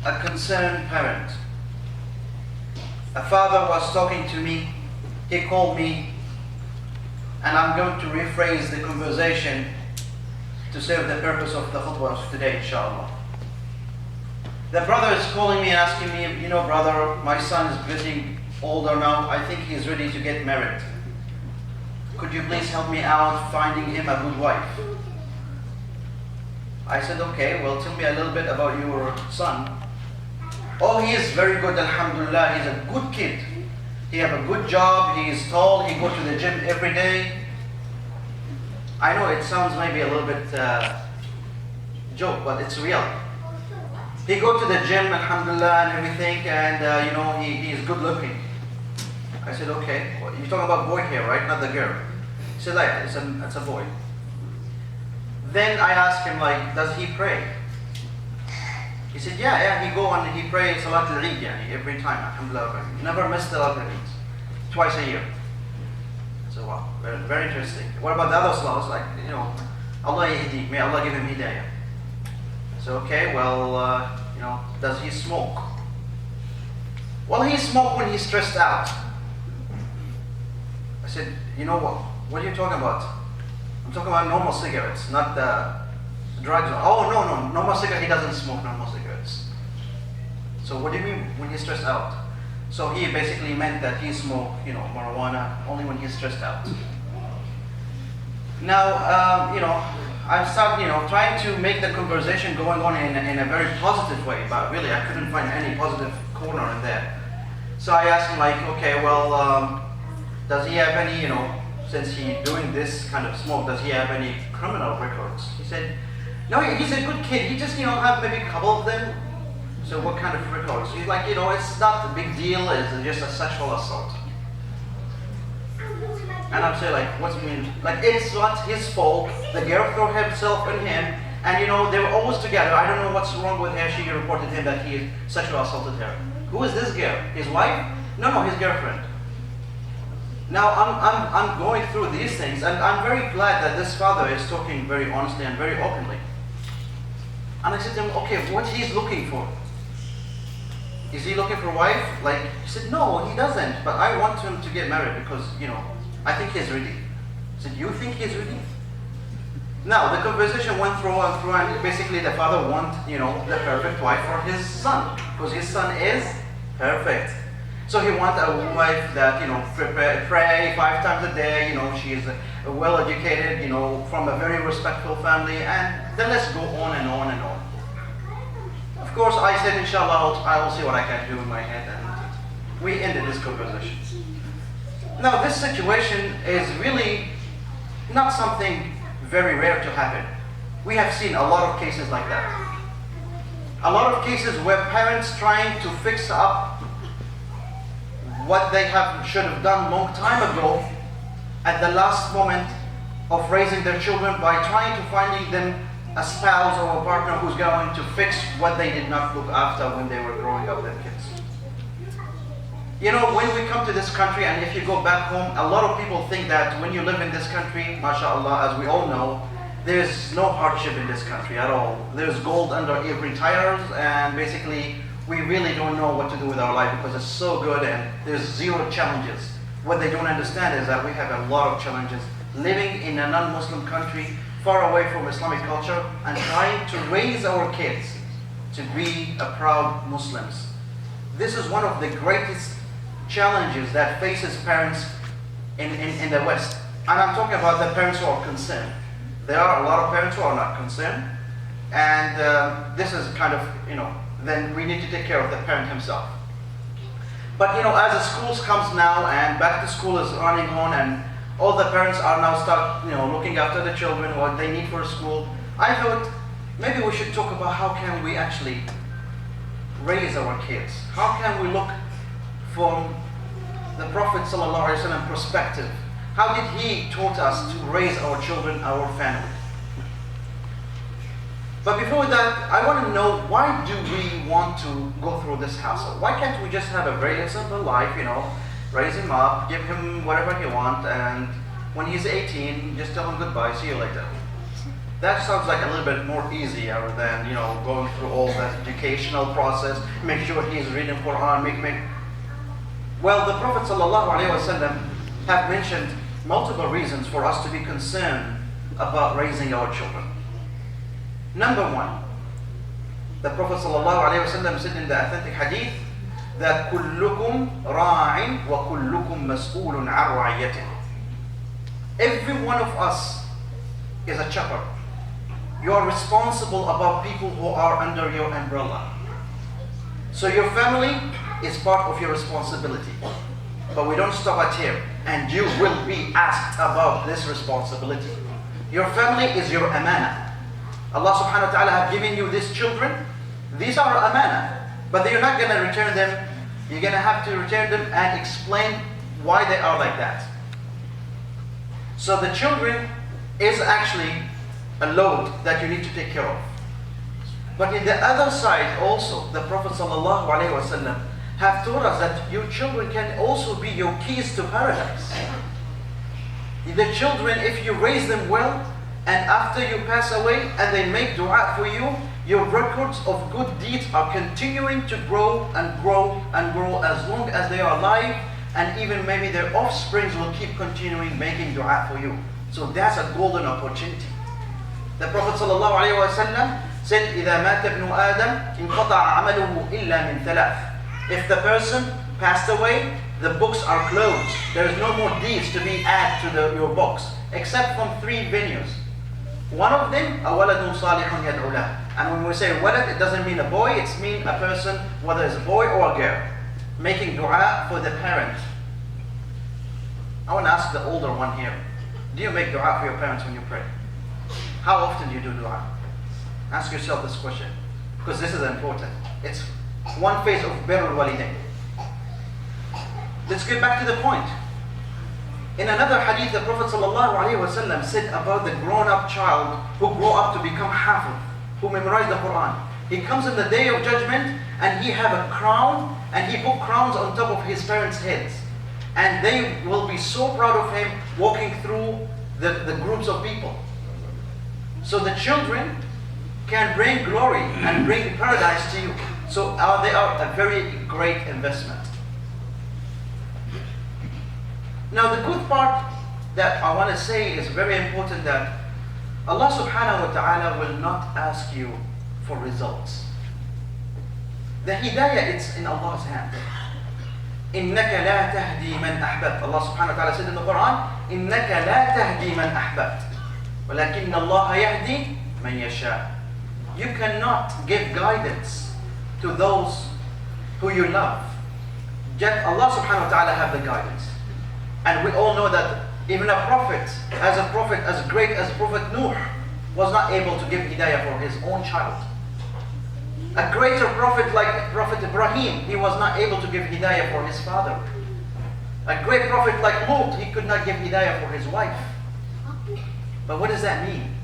a concerned parent. A father was talking to me, he called me, and I'm going to rephrase the conversation to serve the purpose of the khutbah of today, inshallah. The brother is calling me and asking me, you know, brother, my son is getting older now, I think he's ready to get married. Could you please help me out finding him a good wife? I said, okay, well, tell me a little bit about your son. Oh, he is very good, alhamdulillah, he's a good kid. He have a good job, he is tall, he go to the gym every day. I know it sounds maybe a little bit joke, but it's real. He go to the gym, alhamdulillah, and everything, and you know, he is good looking. I said, okay, well, you're talking about boy here, right? Not the girl. He said, like, it's a boy. Then I asked him, like, does he pray? He said, yeah, he go and he pray Salat al-Eid, every time, alhamdulillah. He never missed the Salat al-Eid, twice a year. So wow, very, very interesting. What about the other salahs? Like, you know, Allah yahdi, may Allah give him hidayah. So okay, well, you know, does he smoke? Well, he smokes when he's stressed out. I said, you know what are you talking about? I'm talking about normal cigarettes, not the drugs. Oh, no, normal cigarette, he doesn't smoke normal cigarettes. So what do you mean when he's stressed out? So he basically meant that he smoked, you know, marijuana only when he's stressed out. Now, you know, I started, you know, trying to make the conversation going on in a very positive way, but really I couldn't find any positive corner in there. So I asked him, like, okay, well, does he have any, you know, since he's doing this kind of smoke, does he have any criminal records? He said, no, he's a good kid. He just, you know, have maybe a couple of them. So what kind of records? He's like, you know, it's not a big deal. It's just a sexual assault. And I'm saying, like, what do you mean? Like, it's not his fault. The girl threw herself in him, and you know, they were always together. I don't know what's wrong with her. She reported him that he sexually assaulted her. Who is this girl? His wife? No, his girlfriend. Now I'm going through these things, and I'm very glad that this father is talking very honestly and very openly. And I said to him, okay, what he's looking for? Is he looking for a wife? Like, he said, no, he doesn't, but I want him to get married because, you know, I think he's ready. I said, you think he's ready? Now, the conversation went through, and basically the father wants, you know, the perfect wife for his son, because his son is perfect. So he wants a wife that, you know, pray 5 times a day, you know, she is well educated, you know, from a very respectful family, and then let's go on and on and on. Of course, I said, inshallah, I will see what I can do in my head, and we ended this conversation. Now, this situation is really not something very rare to happen. We have seen a lot of cases like that. A lot of cases where parents trying to fix up what they should have done long time ago at the last moment of raising their children by trying to finding them a spouse or a partner who's going to fix what they did not look after when they were growing up their kids. You know, when we come to this country, and if you go back home, a lot of people think that when you live in this country, mashallah, as we all know, there's no hardship in this country at all. There's gold under every tires, and basically we really don't know what to do with our life because it's so good and there's zero challenges. What they don't understand is that we have a lot of challenges living in a non-Muslim country far away from Islamic culture and trying to raise our kids to be a proud Muslims. This is one of the greatest challenges that faces parents in the West. And I'm talking about the parents who are concerned. There are a lot of parents who are not concerned, and this is kind of, you know, then we need to take care of the parent himself. But you know, as the schools comes now and back to school is running on and all the parents are now start, you know, looking after the children, what they need for school, I thought maybe we should talk about how can we actually raise our kids. How can we look from the Prophet ﷺ perspective? How did he taught us to raise our children, our family? But before that, I want to know, why do we want to go through this hassle? Why can't we just have a very simple life, you know, raise him up, give him whatever he wants, and when he's 18, just tell him goodbye, see you later. That sounds like a little bit more easier than, you know, going through all that educational process, make sure he's reading Quran, Well, the Prophet ﷺ have mentioned multiple reasons for us to be concerned about raising our children. Number one, the Prophet ﷺ said in the authentic hadith that كُلُّكُمْ رَاعٍ وَكُلُّكُمْ مَسْئُولٌ عَنْ رَعِيَّتِهِ. Every one of us is a shepherd. You are responsible about people who are under your umbrella. So your family is part of your responsibility. But we don't stop at here. And you will be asked about this responsibility. Your family is your amana. Allah subhanahu wa ta'ala have given you these children. These are amana. But you're not going to return them. You're going to have to return them and explain why they are like that. So the children is actually a load that you need to take care of. But in the other side also, the Prophet ﷺ have taught us that your children can also be your keys to paradise. The children, if you raise them well, and after you pass away and they make dua for you, your records of good deeds are continuing to grow and grow and grow as long as they are alive, and even maybe their offsprings will keep continuing making dua for you. So that's a golden opportunity. The Prophet ﷺ said, إِذَا مَاتَ ابْنُ آدَمْ انْقَطَعَ عَمَلُهُ إِلَّا مِنْ ثَلَاثٍ. If the person passed away, the books are closed. There is no more deeds to be added to your books, except from three venues. One of them, أَوَلَدٌ صَالِحٌ يَدْعُ لَهُ. And when we say walad, it doesn't mean a boy, it means a person, whether it's a boy or a girl, making dua for the parent. I want to ask the older one here, do you make dua for your parents when you pray? How often do you do dua? Ask yourself this question, because this is important. It's one phase of Br.Fahd Mellal. Let's get back to the point. In another hadith, the Prophet ﷺ said about the grown-up child who grow up to become hafiz, who memorize the Quran. He comes in the day of judgment and he have a crown, and he put crowns on top of his parents' heads. And they will be so proud of him walking through the groups of people. So the children can bring glory and bring paradise to you. So they are a very great investment. Now the good part that I want to say is very important, that Allah subhanahu wa ta'ala will not ask you for results. The hidayah, it's in Allah's hand. إِنَّكَ لَا تَهْدِي مَنْ أَحْبَبْتَ. Allah subhanahu wa ta'ala said in the Quran, إِنَّكَ لَا تَهْدِي مَنْ أَحْبَبْتَ وَلَكِنَّ اللَّهَ يَهْدِي مَنْ يَشَاءُ. You cannot give guidance to those who you love. Yet Allah subhanahu wa ta'ala have the guidance. And we all know that even a prophet as great as Prophet Nuh was not able to give hidayah for his own child. A greater prophet like Prophet Ibrahim, he was not able to give hidayah for his father. A great prophet like Lut, he could not give hidayah for his wife. But what does that mean?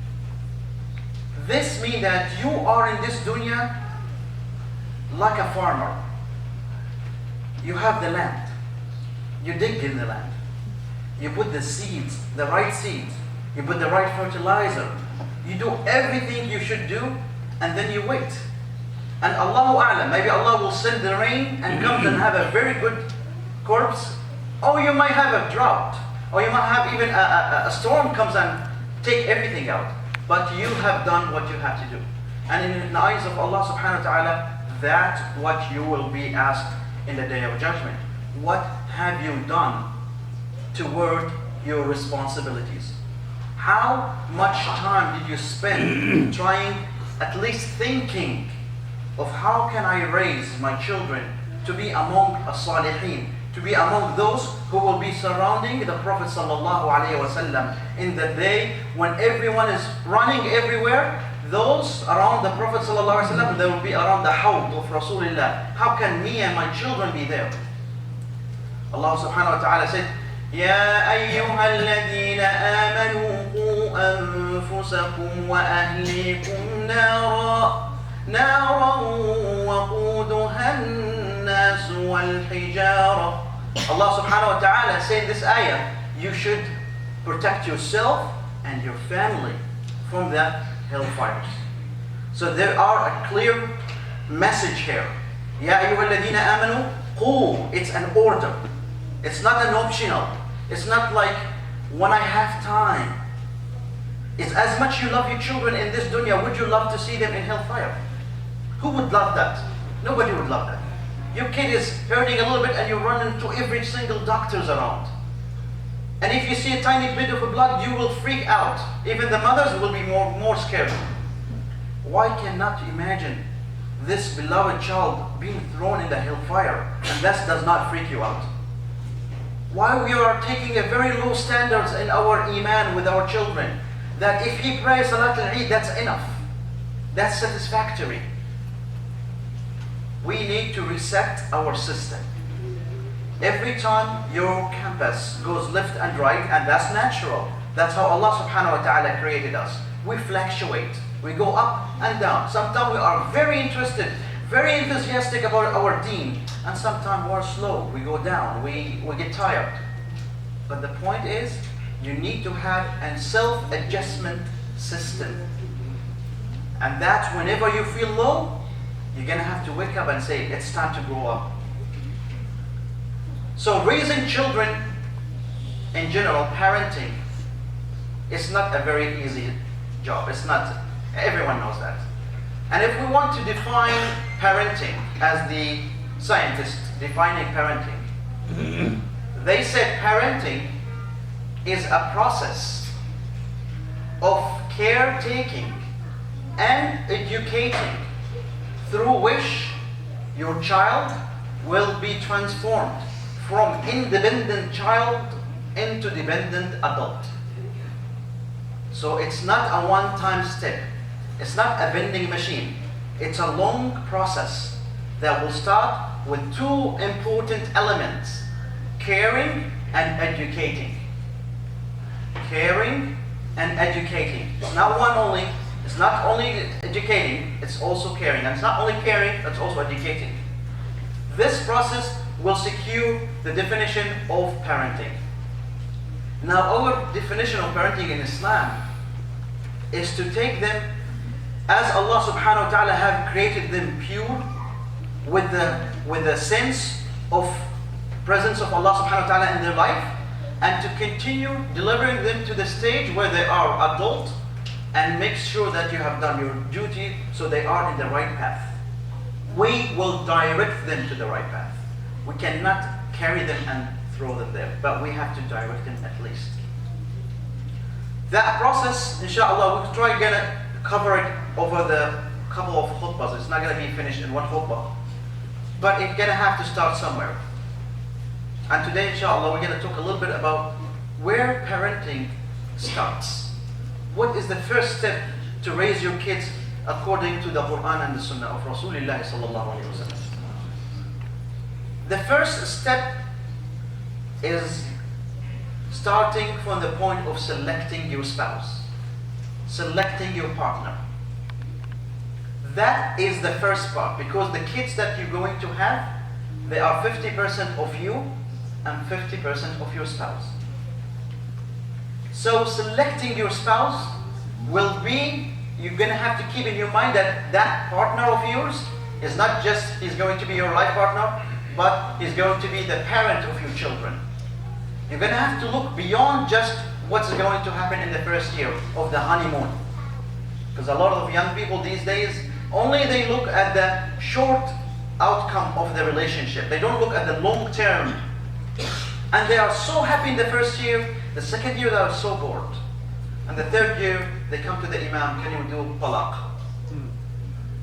This means that you are in this dunya like a farmer. You have the land. You dig in the land. You put the seeds, the right seeds. You put the right fertilizer. You do everything you should do, and then you wait. And Allahu A'lam, maybe Allah will send the rain and comes and have a very good crops. Or you might have a drought. Or you might have even a storm comes and take everything out. But you have done what you have to do. And in the eyes of Allah subhanahu wa ta'ala, that's what you will be asked in the day of judgment. What have you done toward your responsibilities? How much time did you spend trying, at least thinking of how can I raise my children to be among as-salihin, to be among those who will be surrounding the Prophet sallallahu alaihi wasallam in the day when everyone is running everywhere. Those around the Prophet sallallahu alaihi wasallam, they will be around the hawd of Rasulullah. How can me and my children be there? Allah subhanahu wa ta'ala said, يا أيها الذين آمنوا قوا أنفسكم وأهليكم نارا وقودها الناس والحجارة. Allah subhanahu wa ta'ala said this ayah, you should protect yourself and your family from the hellfires. So there are a clear message here. Ya ayyuhalladhina amanu qu. It's an order. It's not an optional. It's not like when I have time. It's as much you love your children in this dunya, would you love to see them in hellfire? Who would love that? Nobody would love that. Your kid is hurting a little bit and you run into every single doctor's around. And if you see a tiny bit of blood, you will freak out. Even the mothers will be more scared. Why cannot you imagine this beloved child being thrown in the hellfire and that does not freak you out? Why we are taking a very low standards in our iman with our children, that if he prays Salat al-Eid, that's enough. That's satisfactory. We need to reset our system. Every time your compass goes left and right, and that's natural. That's how Allah subhanahu wa ta'ala created us. We fluctuate. We go up and down. Sometimes we are very interested, very enthusiastic about our deen, and sometimes we're slow. We go down. We get tired. But the point is, you need to have a self-adjustment system. And that's whenever you feel low, you're going to have to wake up and say, it's time to grow up. So raising children in general, parenting, it's not a very easy job. It's not. Everyone knows that. And if we want to define parenting as the scientists defining parenting, they said parenting is a process of caretaking and educating through which your child will be transformed from independent child into dependent adult. So it's not a one-time step. It's not a vending machine. It's a long process that will start with two important elements: caring and educating. Caring and educating. It's not one only. It's not only educating, it's also caring. And it's not only caring, it's also educating. This process will secure the definition of parenting. Now, our definition of parenting in Islam is to take them as Allah subhanahu wa ta'ala have created them pure with the sense of presence of Allah subhanahu wa ta'ala in their life, and to continue delivering them to the stage where they are adult, and make sure that you have done your duty so they are in the right path. We will direct them to the right path. We cannot carry them and throw them there, but we have to direct them at least. That process, inshallah, we'll try to cover it over the couple of khutbahs. It's not going to be finished in one khutbah, but it's going to have to start somewhere. And today, inshallah, we're going to talk a little bit about where parenting starts. What is the first step to raise your kids according to the Quran and the Sunnah of Rasulullah sallallahu alaihi wasallam? The first step is starting from the point of selecting your spouse, selecting your partner. That is the first part, because the kids that you're going to have, they are 50% of you and 50% of your spouse. So selecting your spouse will be, you're going to have to keep in your mind that that partner of yours is not just he's going to be your life partner, but he's going to be the parent of your children. You're going to have to look beyond just what's going to happen in the first year of the honeymoon. Because a lot of young people these days, only they look at the short outcome of the relationship. They don't look at the long term. And they are so happy in the first year. The second year they are so bored. And the third year they come to the imam, can you do talaq?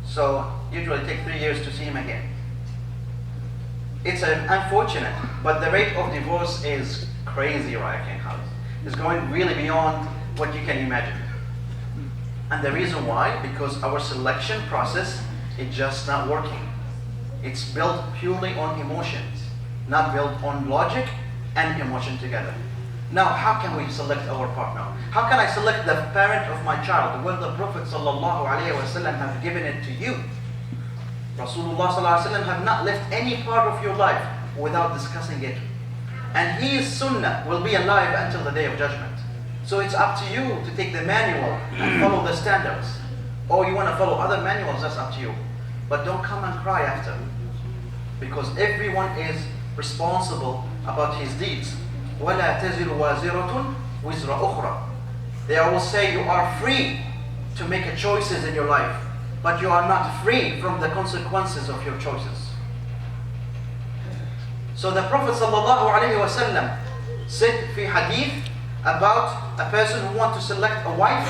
So usually take 3 years to see him again. It's unfortunate, but the rate of divorce is crazy right in house. It's going really beyond what you can imagine. And the reason why, because our selection process is just not working. It's built purely on emotions, not built on logic and emotion together. Now, how can we select our partner? How can I select the parent of my child when the Prophet ﷺ have given it to you? Rasulullah ﷺ have not left any part of your life without discussing it. And his sunnah will be alive until the day of judgment. So it's up to you to take the manual and follow the standards. Or you want to follow other manuals, that's up to you. But don't come and cry after. Because everyone is responsible about his deeds. وَلَا تَزِرُ وَازِرَةٌ وِزْرَ أُخْرَى. They always say you are free to make choices in your life, but you are not free from the consequences of your choices. So the Prophet ﷺ said في hadith about a person who wants to select a wife.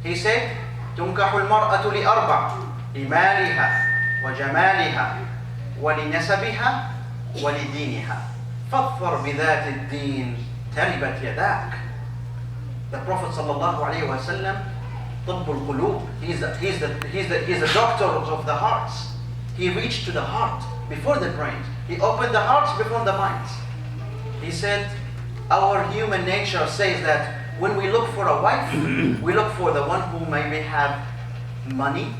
He said, تنكح المرأة لأربع لمالها وجمالها ولنسبها ولدينها فاظفر بذات الدين تربت يداك. The Prophet ﷺ, طب القلوب, he's the doctor of the hearts. He reached to the heart before the brain. He opened the hearts before the minds. He said, our human nature says that when we look for a wife, we look for the one who maybe have money,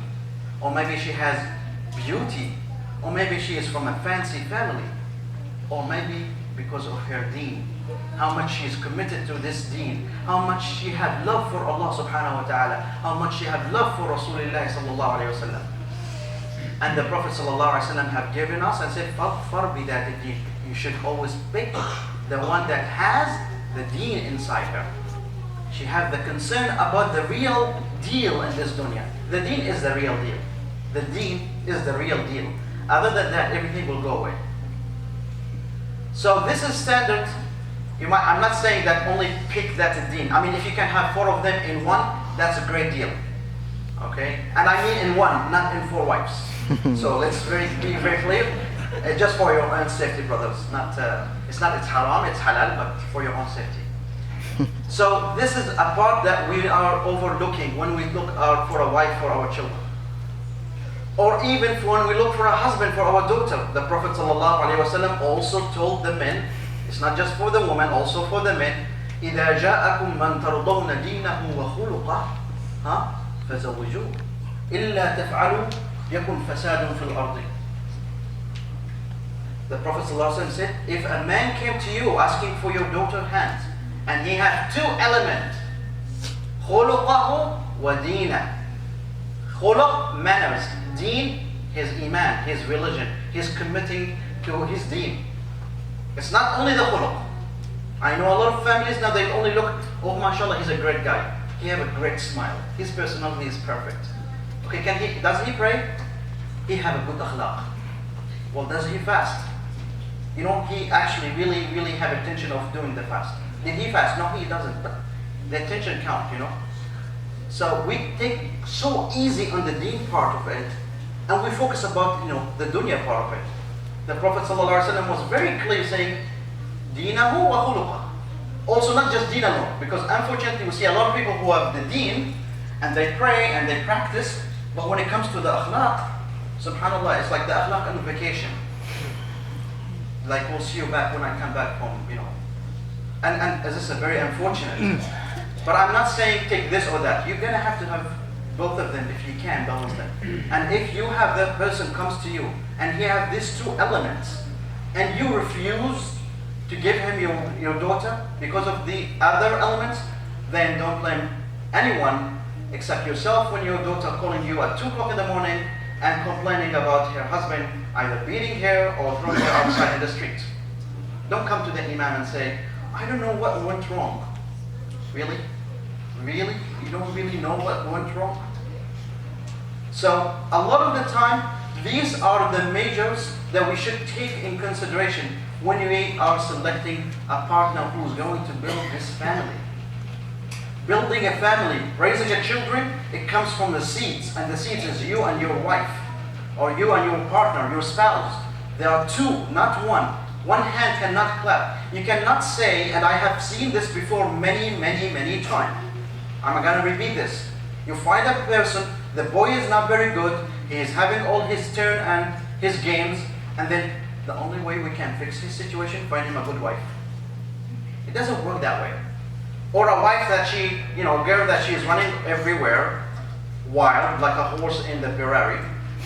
or maybe she has beauty, or maybe she is from a fancy family, or maybe because of her deen, how much she is committed to this deen, how much she had love for Allah subhanahu wa ta'ala, how much she had love for Rasulullah sallallahu alayhi wa sallam. And the Prophet ﷺ have given us and said, فَاظْفَرْ بِذَاتِ الدِّينِ. You should always pick the one that has the deen inside her. She have the concern about the real deal in this dunya. The deen is the real deal. The deen is the real deal. Other than that, everything will go away. So this is standard. I'm not saying that only pick that deen. I mean, if you can have 4 of them in one, that's a great deal. Okay? And I mean in one, not in 4 wives. So let's be very clear. Just for your own safety, brothers. It's haram, it's halal, but for your own safety. So this is a part that we are overlooking when we look out for a wife for our children. Or even when we look for a husband for our daughter. The Prophet ﷺ also told the men, it's not just for the women, also for the men, إِذَا جَاءَكُمْ مَنْ تَرْضَوْنَ دِينَهُ وَخُلُقَهُ فَزَوِّجُوهُ إِلَّا تَفْعَلُوا يَكُنْ فَسَادٌ فِي الْأَرْضِ. The Prophet ﷺ said, if a man came to you asking for your daughter's hand, and he had 2 elements, خُلُقَهُ وَدِينَهُ. Khuluq, manners. Deen, his iman, his religion. He's committing to his deen. It's not only the khuluq. I know a lot of families now, they only look, oh mashallah, he's a great guy. He have a great smile. His personality is perfect. Okay, does he pray? He have a good akhlaq. Well, does he fast? You know, he actually really have intention of doing the fast. Did he fast? No, he doesn't. But the intention count, you know. So we take so easy on the deen part of it, and we focus about, you know, the dunya part of it. The Prophet ﷺ was very clear saying, Deenahu wa khuluqah. Also not just deen alone, because unfortunately we see a lot of people who have the deen, and they pray and they practice, but when it comes to the akhlaq, subhanallah, it's like the akhlaq on vacation. Like, we'll see you back when I come back home, you know. And this is very unfortunate. But I'm not saying take this or that. You're going to have both of them if you can balance them. And if you have the person comes to you and he have these 2 elements and you refuse to give him your daughter because of the other elements, then don't blame anyone except yourself when your daughter calling you at 2 o'clock in the morning and complaining about her husband either beating her or throwing her outside in the street. Don't come to the imam and say, I don't know what went wrong. Really? Really? You don't really know what went wrong? So a lot of the time, these are the measures that we should take in consideration when we are selecting a partner who's going to build this family. Building a family, raising a children, it comes from the seeds, and the seeds is you and your wife, or you and your partner, your spouse. There are 2, not 1. One hand cannot clap. You cannot say, and I have seen this before many times. I'm going to repeat this. You find a person, the boy is not very good, he is having all his turn and his games, and then the only way we can fix his situation, find him a good wife. It doesn't work that way. Or a wife that girl that she is running everywhere, wild, like a horse in the prairie,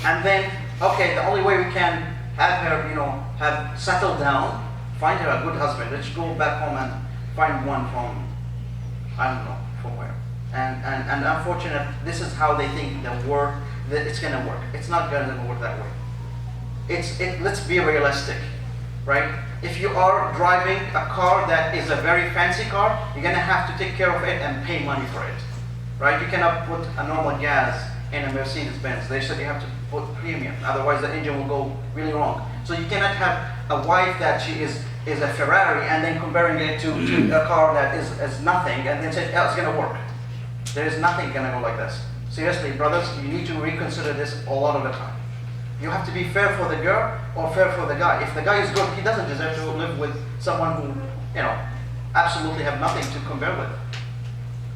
and then, okay, the only way we can have her, have settled down, find her a good husband. Let's go back home and find one from I don't know from where. And unfortunately, this is how they think that it's gonna work. It's not gonna work that way. Let's be realistic, right? If you are driving a car that is a very fancy car, you're gonna have to take care of it and pay money for it, right? You cannot put a normal gas in a Mercedes-Benz. They said you have to put premium, otherwise the engine will go really wrong. So you cannot have a wife that she is a Ferrari and then comparing it to a car that is nothing and then say, oh, it's gonna work. There is nothing gonna go like this. Seriously, brothers, you need to reconsider this a lot of the time. You have to be fair for the girl or fair for the guy. If the guy is good, he doesn't deserve to live with someone who, absolutely have nothing to compare with.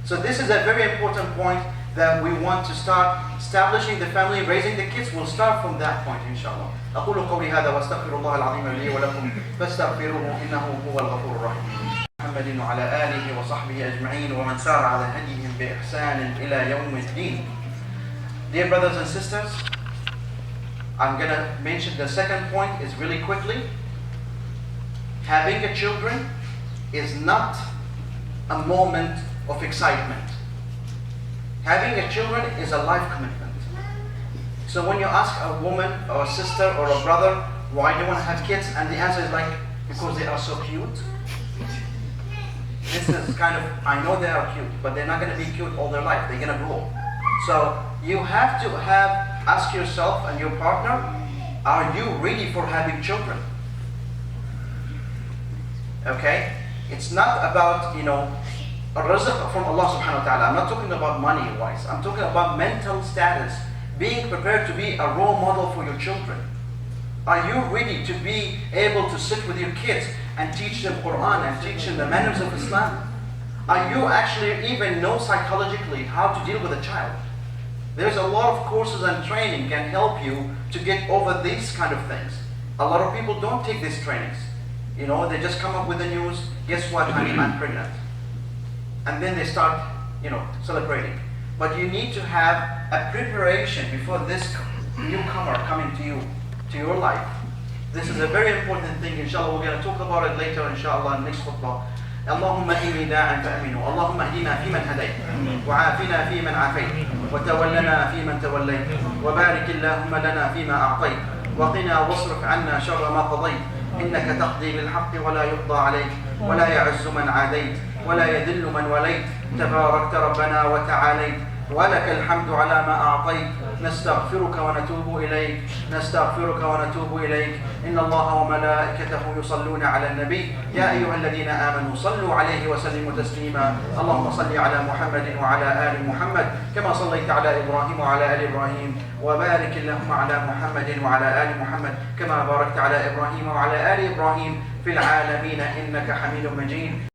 So this is a very important point that we want to start establishing the family, raising the kids. We'll start from that point, inshallah. أقول قولي هذا وأستغفر الله العظيم لي ولكم فاستغفروه إنه هو الغفور الرحيم. محمد وعلى آله وصحبه أجمعين ومن سار على هديهم بإحسان إلى يوم الدين. Dear brothers and sisters, I'm going to mention the second point is really quickly. Having a children is not a moment of excitement. Having a children is a life commitment. So when you ask a woman or a sister or a brother, why do you want to have kids? And the answer is like, because they are so cute. This is kind of, I know they are cute, but they're not going to be cute all their life. They're going to grow. So you have to ask yourself and your partner, are you ready for having children? Okay? It's not about, a rizq from Allah subhanahu wa ta'ala. I'm not talking about money-wise. I'm talking about mental status. Being prepared to be a role model for your children. Are you ready to be able to sit with your kids and teach them Quran and teach them the manners of Islam? Are you actually even know psychologically how to deal with a child? There's a lot of courses and training can help you to get over these kind of things. A lot of people don't take these trainings. They just come up with the news, guess what, honey, I'm pregnant. And then they start, celebrating. But you need to have a preparation before this newcomer coming to your life. This is a very important thing, inshallah. We're going to talk about it later, inshallah, in next khutbah. اللهم إني داع فأمنوا اللهم اهدنا فيمن هديت وعافنا فيمن عافيت وتولنا فيمن توليت وبارك اللهم لنا فيما أعطيت وقنا واصرف عنا شر ما قضيت إنك تقضي بالحق ولا يقضى عليك ولا يعز من عاديت ولا يذل من وليت تباركت ربنا وتعاليت ولك الحمد على ما أعطيت نستغفرك ونتوب إليك إن الله وملائكته يصلون على النبي يا أيها الذين آمنوا صلوا عليه وسلموا تسليما اللهم صل على محمد وعلى آل محمد كما صليت على إبراهيم وعلى آل إبراهيم وبارك اللهم على محمد وعلى آل محمد كما باركت على إبراهيم وعلى آل إبراهيم في العالمين إنك حميد مجيد.